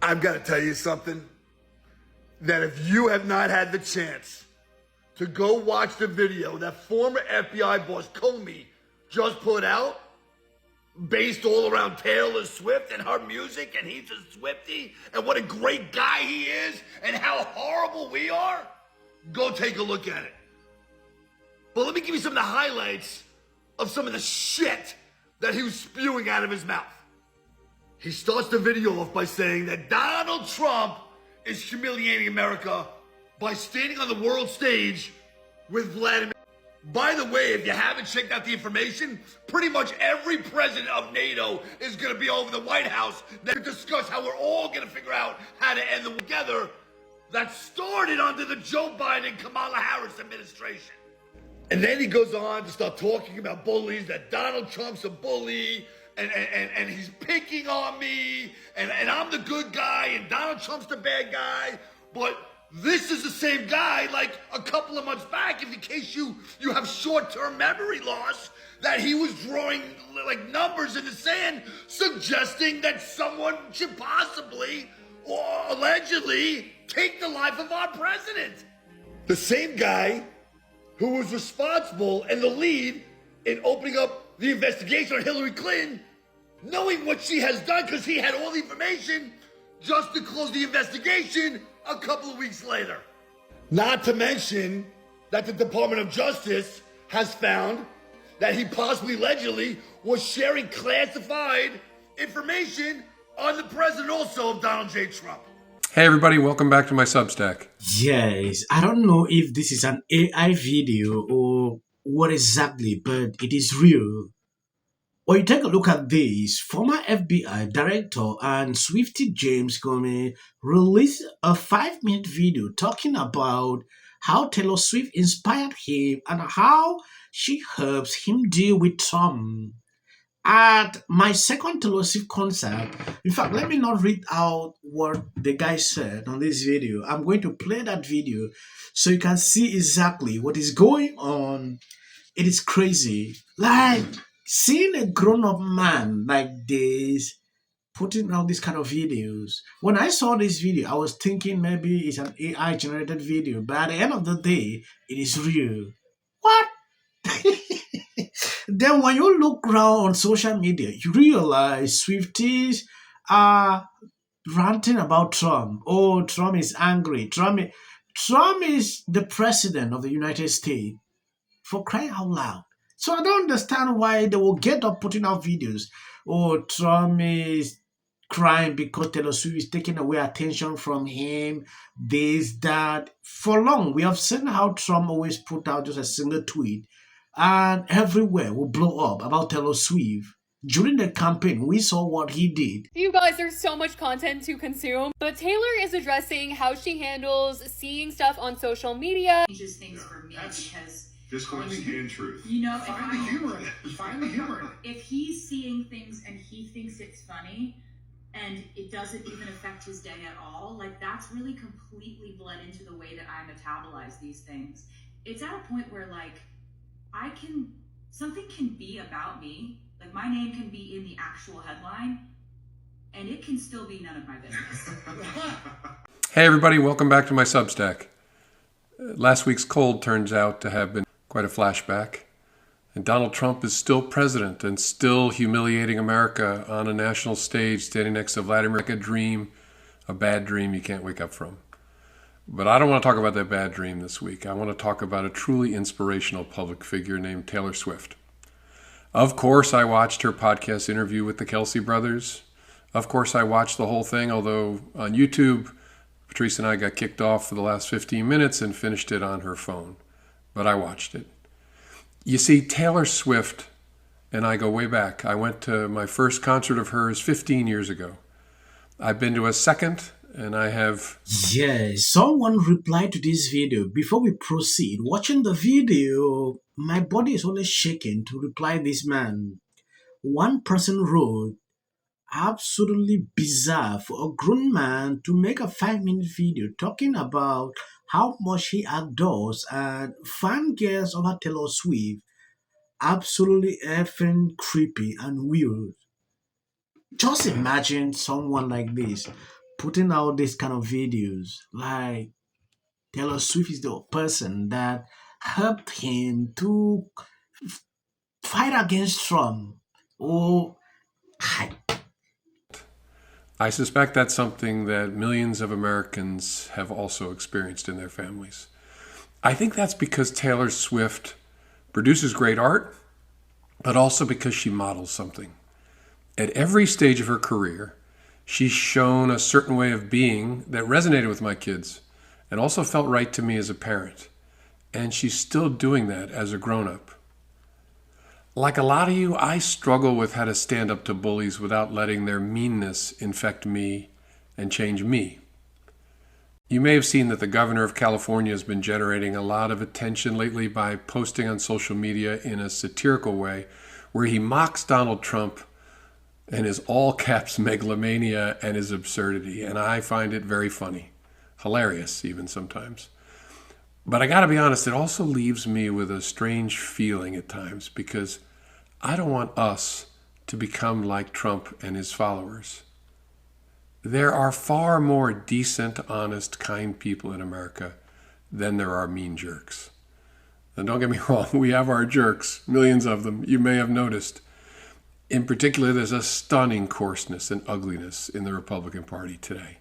I've got to tell you something, that if you have not had the chance to go watch the video that former FBI boss Comey just put out, based all around Taylor Swift and her music, and he's a Swiftie, and what a great guy he is, and how horrible we are, go take a look at it. But let me give you some of the highlights of some of the shit that he was spewing out of his mouth. He starts the video off by saying that Donald Trump is humiliating America by standing on the world stage with Vladimir. By the way, if you haven't checked out the information, pretty much every president of NATO is going to be over the White House to discuss how we're all going to figure out how to end the war together. That started under the Joe Biden-Kamala Harris administration. And then he goes on to start talking about bullies, that Donald Trump's a bully, and he's picking on me, and I'm the good guy, and Donald Trump's the bad guy. But this is the same guy, like a couple of months back, if in case you have short-term memory loss, that he was drawing like numbers in the sand, suggesting that someone should possibly or allegedly take the life of our president. The same guy who was responsible and the lead in opening up the investigation on Hillary Clinton, knowing what she has done because he had all the information, just to close the investigation a couple of weeks later. Not to mention that the Department of Justice has found that he possibly allegedly was sharing classified information on the president also of Donald J. Trump. Hey everybody, welcome back to my Substack. Yes, I don't know if this is an AI video or what exactly, but it is real. When you take a look at this, former FBI Director and Swiftie James Comey released a 5-minute video talking about how Taylor Swift inspired him and how she helps him deal with Trump. At my second Taylor Swift concert, in fact, let me not read out what the guy said on this video. I'm going to play that video so you can see exactly what is going on. It is crazy. Like, seeing a grown-up man like this putting out this kind of videos. When I saw this video, I was thinking maybe it's an AI-generated video, but at the end of the day, it is real. What? Then when you look around on social media, you realize Swifties are ranting about Trump. Oh, Trump is angry. Trump is the president of the United States. For crying out loud. So I don't understand why they will get up putting out videos. Oh, Trump is crying because Taylor Swift is taking away attention from him. This, that. For long, we have seen how Trump always put out just a single tweet. And everywhere will blow up about Taylor Swift. During the campaign, we saw what he did. You guys, there's so much content to consume, but Taylor is addressing how she handles seeing stuff on social media. Changes things for me because dishonesty and truth. you know, Find the humor in it. Find the humor in it. if he's seeing things and he thinks it's funny and it doesn't even affect his day at all, like that's really completely bled into the way that I metabolize these things. It's at a point where like something can be about me, like my name can be in the actual headline and it can still be none of my business. Hey everybody, welcome back to my Substack. Last week's cold turns out to have been quite a flashback. And Donald Trump is still president and still humiliating America on a national stage, standing next to Vladimir. Like a dream, a bad dream you can't wake up from. But I don't want to talk about that bad dream this week. I want to talk about a truly inspirational public figure named Taylor Swift. Of course, I watched her podcast interview with the Kelsey brothers. Of course, I watched the whole thing, although on YouTube, Patrice and I got kicked off for the last 15 minutes and finished it on her phone. But I watched it. You see, Taylor Swift and I go way back. I went to my first concert of hers 15 years ago. I've been to a second, and I have... Yes, someone replied to this video. Before we proceed, watching the video, my body is only shaking to reply this man. One person wrote, absolutely bizarre for a grown man to make a 5-minute video talking about how much he adores and fangirls over Taylor Swift. Absolutely effing creepy and weird. Just imagine someone like this putting out this kind of videos. Like Taylor Swift is the person that helped him to fight against Trump. Oh, I I suspect that's something that millions of Americans have also experienced in their families. I think that's because Taylor Swift produces great art, but also because she models something. At every stage of her career, she's shown a certain way of being that resonated with my kids and also felt right to me as a parent. And she's still doing that as a grown-up. Like a lot of you, I struggle with how to stand up to bullies without letting their meanness infect me and change me. You may have seen that the governor of California has been generating a lot of attention lately by posting on social media in a satirical way where he mocks Donald Trump and his all-caps megalomania and his absurdity. And I find it very funny, hilarious even sometimes. But I gotta be honest, it also leaves me with a strange feeling at times because I don't want us to become like Trump and his followers. There are far more decent, honest, kind people in America than there are mean jerks. And don't get me wrong, we have our jerks, millions of them, you may have noticed. In particular, there's a stunning coarseness and ugliness in the Republican Party today.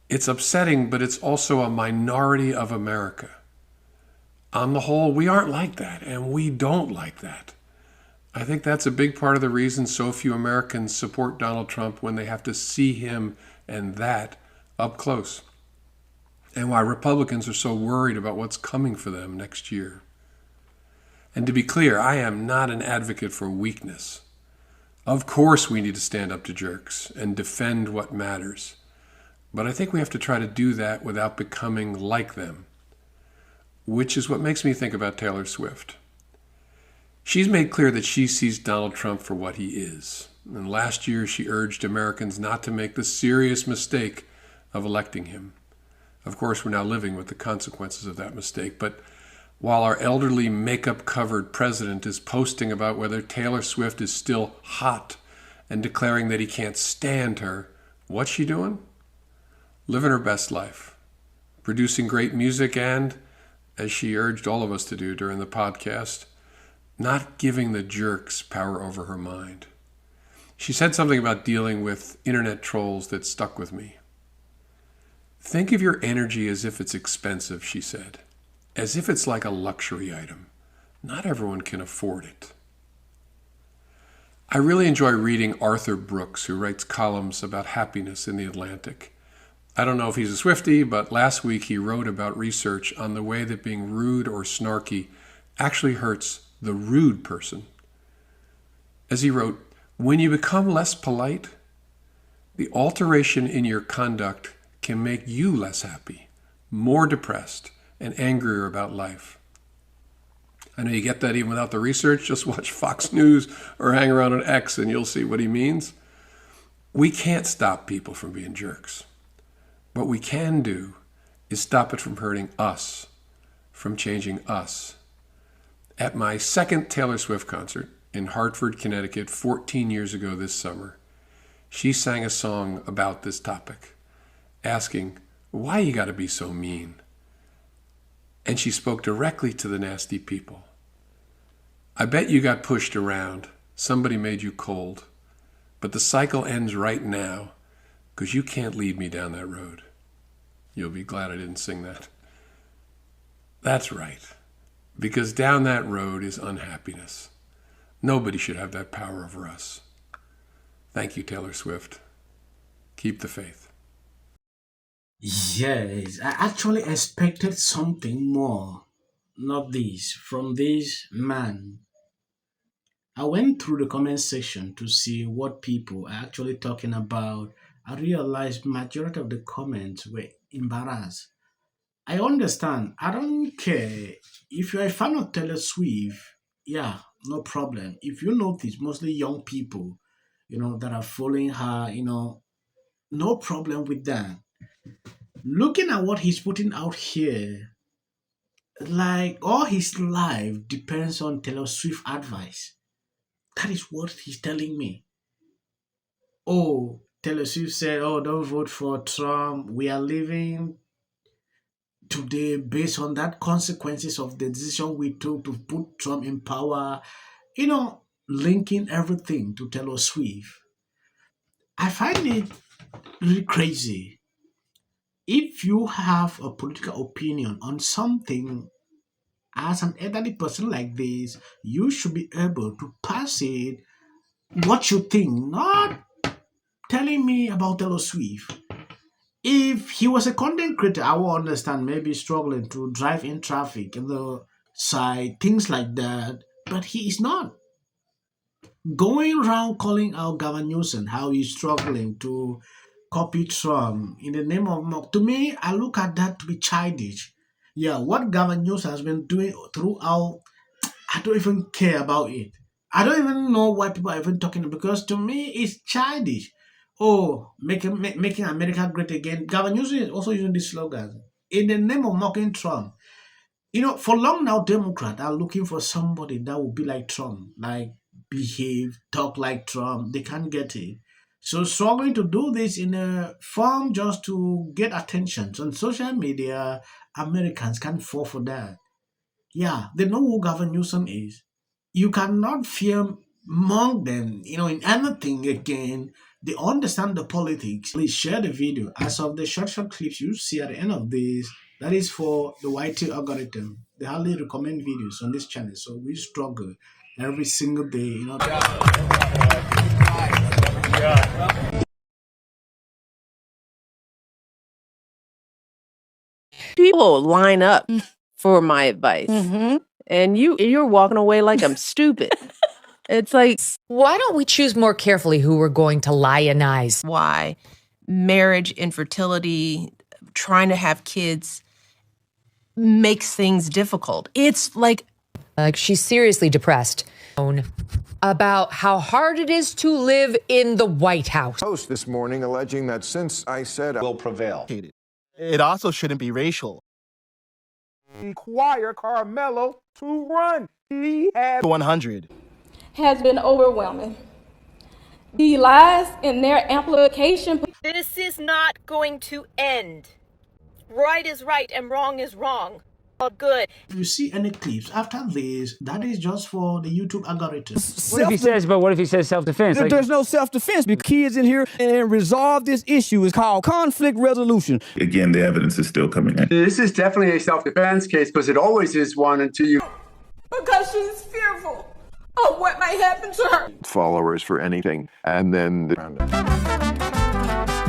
It's upsetting, but it's also a minority of America. On the whole, we aren't like that, and we don't like that. I think that's a big part of the reason so few Americans support Donald Trump when they have to see him and that up close, and why Republicans are so worried about what's coming for them next year. And to be clear, I am not an advocate for weakness. Of course we need to stand up to jerks and defend what matters. But I think we have to try to do that without becoming like them, which is what makes me think about Taylor Swift. She's made clear that she sees Donald Trump for what he is. And last year she urged Americans not to make the serious mistake of electing him. Of course, we're now living with the consequences of that mistake. But while our elderly makeup-covered president is posting about whether Taylor Swift is still hot and declaring that he can't stand her, what's she doing? Living her best life, producing great music and, as she urged all of us to do during the podcast, not giving the jerks power over her mind. She said something about dealing with internet trolls that stuck with me. Think of your energy as if it's expensive, she said, as if it's like a luxury item. Not everyone can afford it. I really enjoy reading Arthur Brooks, who writes columns about happiness in The Atlantic. I don't know if he's a Swiftie, but last week he wrote about research on the way that being rude or snarky actually hurts the rude person. As he wrote, when you become less polite, the alteration in your conduct can make you less happy, more depressed, and angrier about life. I know you get that even without the research. Just watch Fox News or hang around on X and you'll see what he means. We can't stop people from being jerks. What we can do is stop it from hurting us, from changing us. At my second Taylor Swift concert in Hartford, Connecticut, 14 years ago this summer, she sang a song about this topic, asking, why you gotta be so mean? And she spoke directly to the nasty people. I bet you got pushed around. Somebody made you cold. But the cycle ends right now, because you can't lead me down that road. You'll be glad I didn't sing that. That's right, because down that road is unhappiness. Nobody should have that power over us. Thank you, Taylor Swift. Keep the faith. Yes, I actually expected something more, not this, from this man. I went through the comment section to see what people are actually talking about. I realized majority of the comments were embarrassed. I understand. I don't care. If you're a fan of Taylor Swift, yeah, no problem. If you notice, mostly young people, that are following her, no problem with that. Looking at what he's putting out here, like all his life depends on Taylor Swift advice. That is what he's telling me. Oh, Taylor Swift said, oh, don't vote for Trump. We are living today based on that consequences of the decision we took to put Trump in power. You know, linking everything to Taylor Swift. I find it really crazy. If you have a political opinion on something, as an elderly person like this, you should be able to pass it what you think, not telling me about Taylor Swift. If he was a content creator, I would understand maybe struggling to drive in traffic in the side, things like that. But he is not going around calling out Gavin Newsom how he's struggling to copy Trump in the name of mock. To me, I look at that to be childish. Yeah, what Gavin Newsom has been doing throughout, I don't even care about it. I don't even know why people are even talking, because to me it's childish. Oh, making America great again. Gavin Newsom is also using this slogan in the name of mocking Trump. You know, for long now, Democrats are looking for somebody that will be like Trump, like behave, talk like Trump. They can't get it. So struggling to do this in a form just to get attention on social media, Americans can't fall for that. Yeah, they know who Gavin Newsom is. You cannot fear among them, you know, in anything again. They understand the politics. Please share the video. As of the short clips you see at the end of this, that is for the YT algorithm. They hardly recommend videos on this channel, so we struggle every single day, you know. People line up for my advice, and you're walking away like I'm stupid. It's like, why don't we choose more carefully who we're going to lionize? why marriage, infertility, trying to have kids makes things difficult. It's like She's seriously depressed about how hard it is to live in the White House. Post this morning alleging that since I said will prevail. It also shouldn't be racial. Require Carmelo to run. He had 100. Has been overwhelming. The lies in their amplification. This is not going to end. Right is right and wrong is wrong. All good. If you see any clips after this, that is just for the YouTube algorithm. What if he says self-defense? There's no self-defense. Because kids in here and resolve this issue is called conflict resolution. Again, the evidence is still coming in. This is definitely a self-defense case, because it always is one until you... Because she's fearful of what might happen to her. Followers for anything. And then the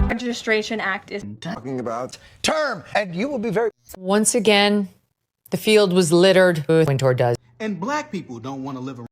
Registration Act is talking about Term, and you will be very... Once again, the field was littered with Winter does. And black people don't want to live around.